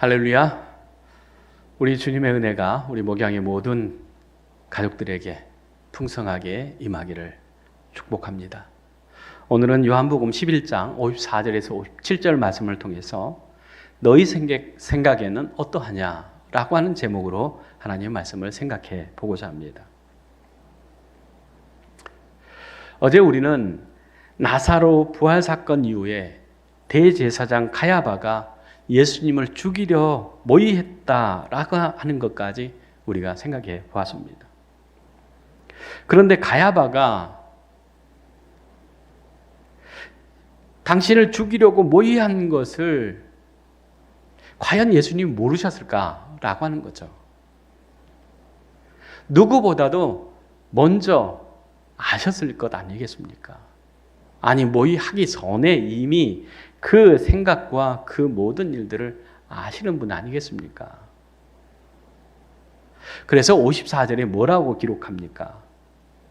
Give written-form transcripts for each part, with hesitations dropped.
할렐루야. 우리 주님의 은혜가 우리 목양의 모든 가족들에게 풍성하게 임하기를 축복합니다. 오늘은 요한복음 11장 54절에서 57절 말씀을 통해서 너희 생각에는 어떠하냐 라고 하는 제목으로 하나님의 말씀을 생각해 보고자 합니다. 어제 우리는 나사로 부활 사건 이후에 대제사장 가야바가 예수님을 죽이려 모의했다라고 하는 것까지 우리가 생각해 보았습니다. 그런데 가야바가 당신을 죽이려고 모의한 것을 과연 예수님이 모르셨을까라고 하는 거죠. 누구보다도 먼저 아셨을 것 아니겠습니까? 아니, 모의하기 전에 이미 그 생각과 그 모든 일들을 아시는 분 아니겠습니까? 그래서 54절에 뭐라고 기록합니까?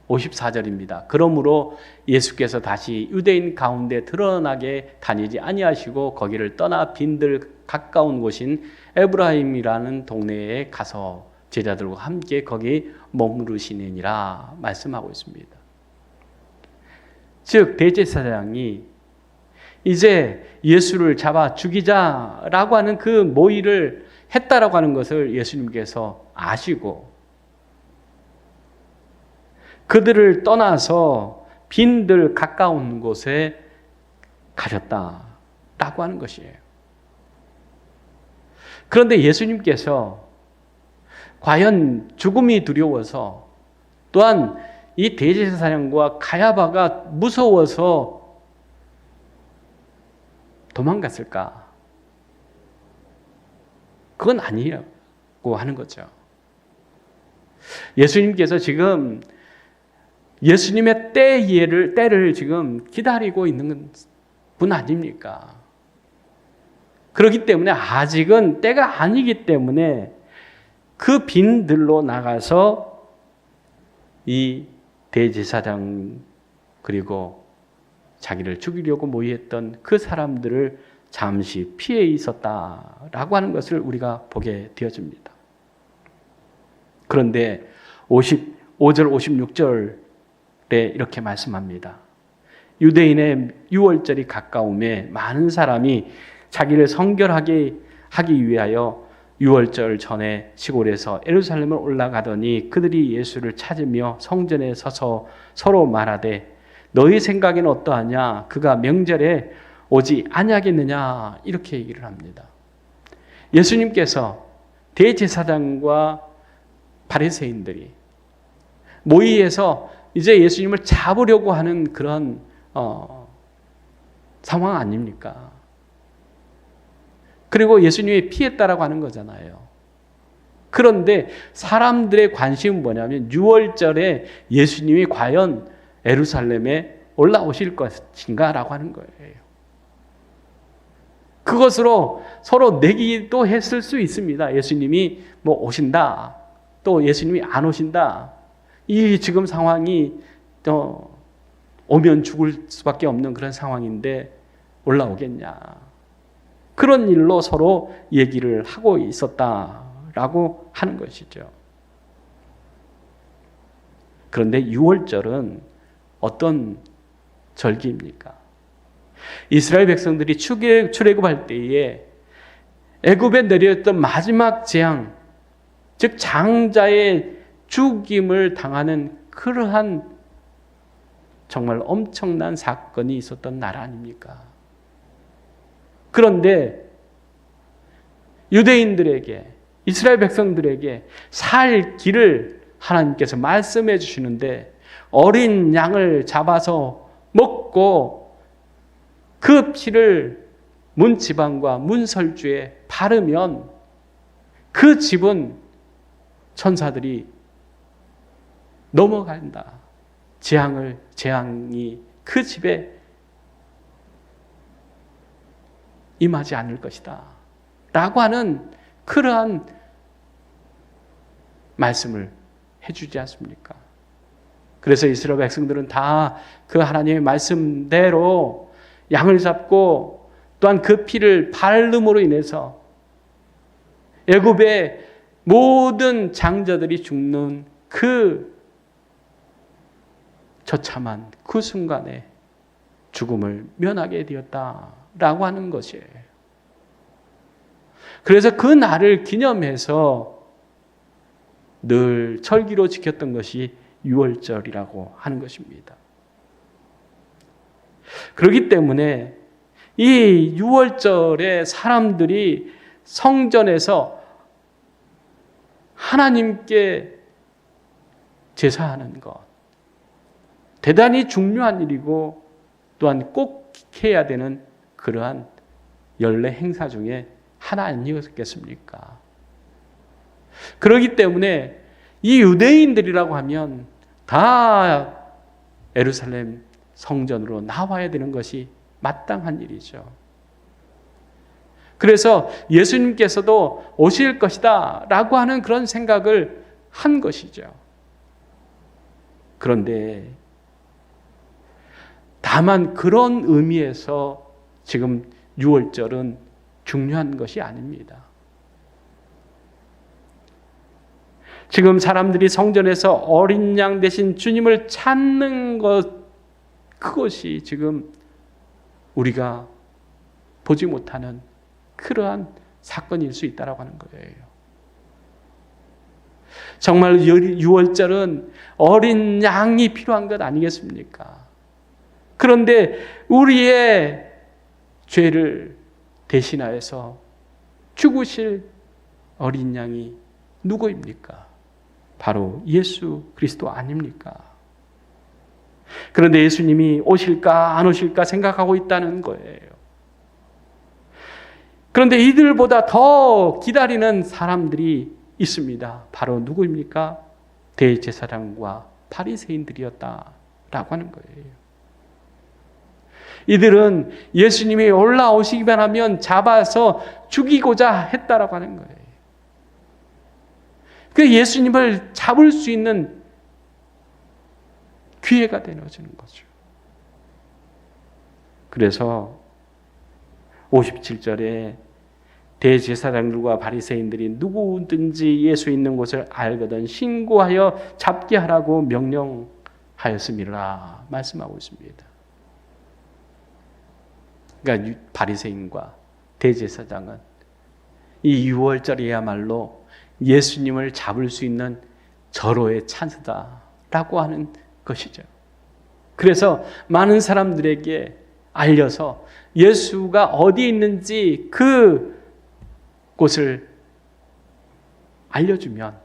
54절입니다. 그러므로 예수께서 다시 유대인 가운데 드러나게 다니지 아니하시고 거기를 떠나 빈들 가까운 곳인 에브라임이라는 동네에 가서 제자들과 함께 거기 머무르시느니라 말씀하고 있습니다. 즉 대제사장이 이제 예수를 잡아 죽이자라고 하는 그 모의를 했다라고 하는 것을 예수님께서 아시고 그들을 떠나서 빈들 가까운 곳에 가셨다라고 하는 것이에요. 그런데 예수님께서 과연 죽음이 두려워서 또한 이 대제사장과 가야바가 무서워서 도망갔을까? 그건 아니라고 하는 거죠. 예수님께서 지금 예수님의 때를 지금 기다리고 있는 분 아닙니까? 그렇기 때문에 아직은 때가 아니기 때문에 그 빈들로 나가서 이 대제사장 그리고 자기를 죽이려고 모의했던 그 사람들을 잠시 피해 있었다라고 하는 것을 우리가 보게 되어집니다. 그런데 55절, 56절에 이렇게 말씀합니다. 유대인의 유월절이 가까움에 많은 사람이 자기를 성결하게 하기 위하여 유월절 전에 시골에서 예루살렘을 올라가더니 그들이 예수를 찾으며 성전에 서서 서로 말하되 너희 생각에는 어떠하냐? 그가 명절에 오지 아니하겠느냐? 이렇게 얘기를 합니다. 예수님께서 대제사장과 바리새인들이 모의해서 이제 예수님을 잡으려고 하는 그런 상황 아닙니까? 그리고 예수님이 피했다라고 하는 거잖아요. 그런데 사람들의 관심은 뭐냐면 유월절에 예수님이 과연 예루살렘에 올라오실 것인가 라고 하는 거예요. 그것으로 서로 내기도 했을 수 있습니다. 예수님이 뭐 오신다, 또 예수님이 안 오신다. 이 지금 상황이 오면 죽을 수밖에 없는 그런 상황인데 올라오겠냐. 그런 일로 서로 얘기를 하고 있었다라고 하는 것이죠. 그런데 유월절은 어떤 절기입니까? 이스라엘 백성들이 출애굽할 때에 애굽에 내렸던 마지막 재앙, 즉 장자의 죽임을 당하는 그러한 정말 엄청난 사건이 있었던 나라 아닙니까? 그런데 유대인들에게, 이스라엘 백성들에게 살 길을 하나님께서 말씀해 주시는데 어린 양을 잡아서 먹고 그 피를 문지방과 문설주에 바르면 그 집은 천사들이 넘어간다. 재앙이 그 집에 임하지 않을 것이다. 라고 하는 그러한 말씀을 해주지 않습니까? 그래서 이스라엘 백성들은 다 그 하나님의 말씀대로 양을 잡고 또한 그 피를 바름으로 인해서 애굽의 모든 장자들이 죽는 그 처참한 그 순간에 죽음을 면하게 되었다라고 하는 것이에요. 그래서 그 날을 기념해서 늘 절기로 지켰던 것이 유월절이라고 하는 것입니다. 그렇기 때문에 이 유월절에 사람들이 성전에서 하나님께 제사하는 것, 대단히 중요한 일이고 또한 꼭 해야 되는 그러한 연례 행사 중에 하나 아니었겠습니까? 그렇기 때문에 이 유대인들이라고 하면 다 예루살렘 성전으로 나와야 되는 것이 마땅한 일이죠. 그래서 예수님께서도 오실 것이다 라고 하는 그런 생각을 한 것이죠. 그런데 다만 그런 의미에서 지금 유월절은 중요한 것이 아닙니다. 지금 사람들이 성전에서 어린 양 대신 주님을 찾는 것, 그것이 지금 우리가 보지 못하는 그러한 사건일 수 있다고 하는 거예요. 정말 유월절은 어린 양이 필요한 것 아니겠습니까? 그런데 우리의 죄를 대신하여서 죽으실 어린 양이 누구입니까? 바로 예수 그리스도 아닙니까? 그런데 예수님이 오실까 안 오실까 생각하고 있다는 거예요. 그런데 이들보다 더 기다리는 사람들이 있습니다. 바로 누구입니까? 대제사장과 바리새인들이었다라고 하는 거예요. 이들은 예수님이 올라오시기만 하면 잡아서 죽이고자 했다라고 하는 거예요. 그 예수님을 잡을 수 있는 기회가 되어지는 거죠. 그래서 57절에 대제사장들과 바리새인들이 누구든지 예수 있는 곳을 알거든 신고하여 잡게 하라고 명령하였음이라 말씀하고 있습니다. 그러니까 바리새인과 대제사장은 이 유월절이야말로 예수님을 잡을 수 있는 절호의 찬스다라고 하는 것이죠. 그래서 많은 사람들에게 알려서 예수가 어디 있는지 그 곳을 알려주면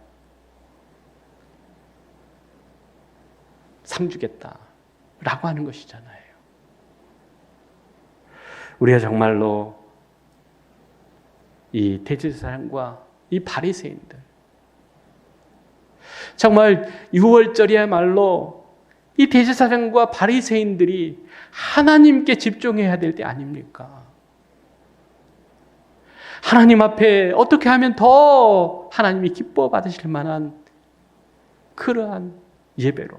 상 주겠다라고 하는 것이잖아요. 우리가 정말로 이 대제사장과 이 바리새인들, 정말 유월절이야말로 이 대제사장과 바리새인들이 하나님께 집중해야 될 때 아닙니까? 하나님 앞에 어떻게 하면 더 하나님이 기뻐 받으실 만한 그러한 예배로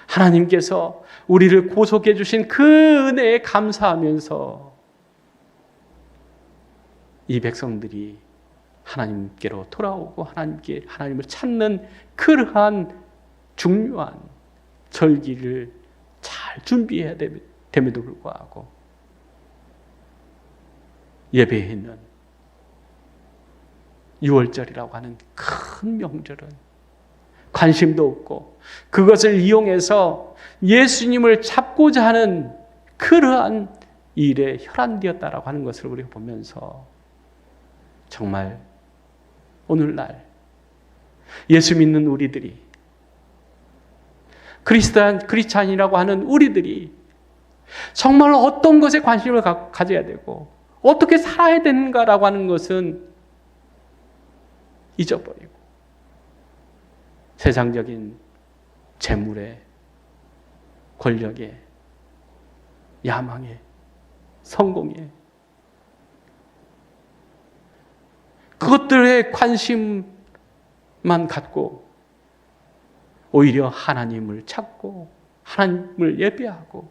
하나님께서 우리를 구속해 주신 그 은혜에 감사하면서 이 백성들이 하나님께로 돌아오고 하나님을 찾는 그러한 중요한 절기를 잘 준비해야 됨에도 불구하고 예배에는 유월절이라고 하는 큰 명절은 관심도 없고 그것을 이용해서 예수님을 찾고자 하는 그러한 일에 혈안되었다라고 하는 것을 우리가 보면서 정말 오늘날 예수 믿는 우리들이 크리스찬이라고 하는 우리들이 정말 어떤 것에 관심을 가져야 되고 어떻게 살아야 되는가라고 하는 것은 잊어버리고 세상적인 재물에 권력에 야망에 성공에 그것들에 관심만 갖고 오히려 하나님을 찾고 하나님을 예배하고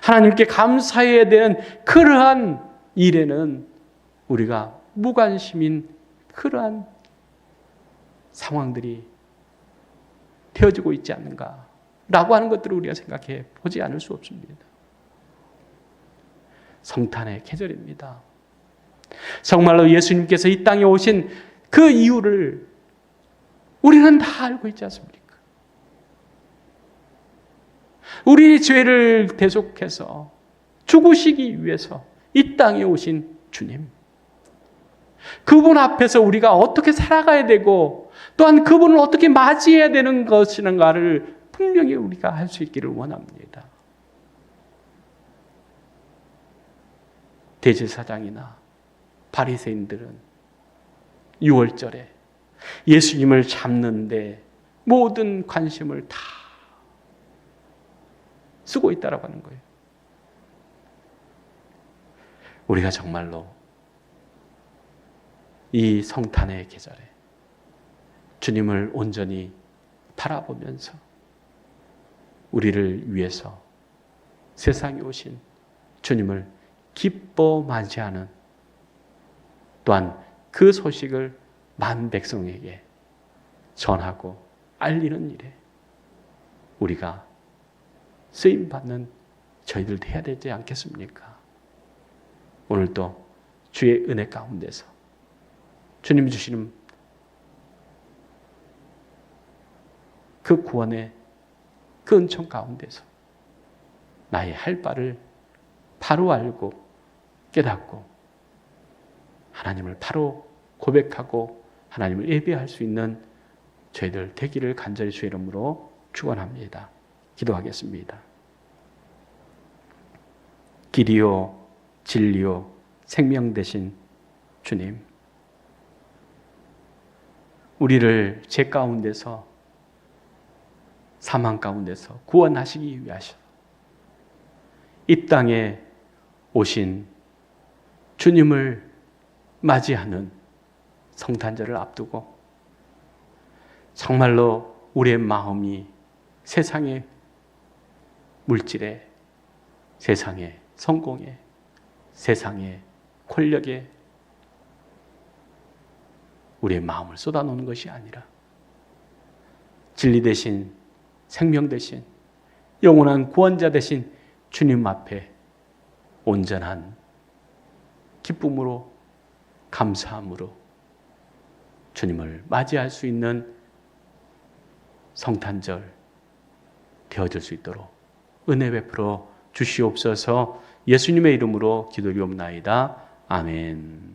하나님께 감사해야 되는 그러한 일에는 우리가 무관심인 그러한 상황들이 되어지고 있지 않는가라고 하는 것들을 우리가 생각해 보지 않을 수 없습니다. 성탄의 계절입니다. 정말로 예수님께서 이 땅에 오신 그 이유를 우리는 다 알고 있지 않습니까? 우리의 죄를 대속해서 죽으시기 위해서 이 땅에 오신 주님. 그분 앞에서 우리가 어떻게 살아가야 되고 또한 그분을 어떻게 맞이해야 되는 것인가를 분명히 우리가 할 수 있기를 원합니다. 대제사장이나 바리새인들은 6월절에 예수님을 잡는데 모든 관심을 다 쓰고 있다라고 하는 거예요. 우리가 정말로 이 성탄의 계절에 주님을 온전히 바라보면서 우리를 위해서 세상에 오신 주님을 기뻐 맞이하는, 또한 그 소식을 만 백성에게 전하고 알리는 일에 우리가 쓰임받는 저희들 해야 되지 않겠습니까? 오늘도 주의 은혜 가운데서 주님이 주시는 그 구원의 그 은총 가운데서 나의 할 바를 바로 알고 깨닫고 하나님을 바로 고백하고 하나님을 예배할 수 있는 저희들 되기를 간절히 주의 이름으로 축원합니다. 기도하겠습니다. 길이요 진리요 생명 되신 주님, 우리를 죄 가운데서 사망 가운데서 구원하시기 위하셔 이 땅에 오신 주님을 맞이하는 성탄절을 앞두고 정말로 우리의 마음이 세상의 물질에, 세상의 성공에, 세상의 권력에 우리의 마음을 쏟아놓는 것이 아니라 진리 대신 생명 대신 영원한 구원자 대신 주님 앞에 온전한 기쁨으로 감사함으로 주님을 맞이할 수 있는 성탄절 되어질 수 있도록 은혜 베풀어 주시옵소서. 예수님의 이름으로 기도리옵나이다. 아멘.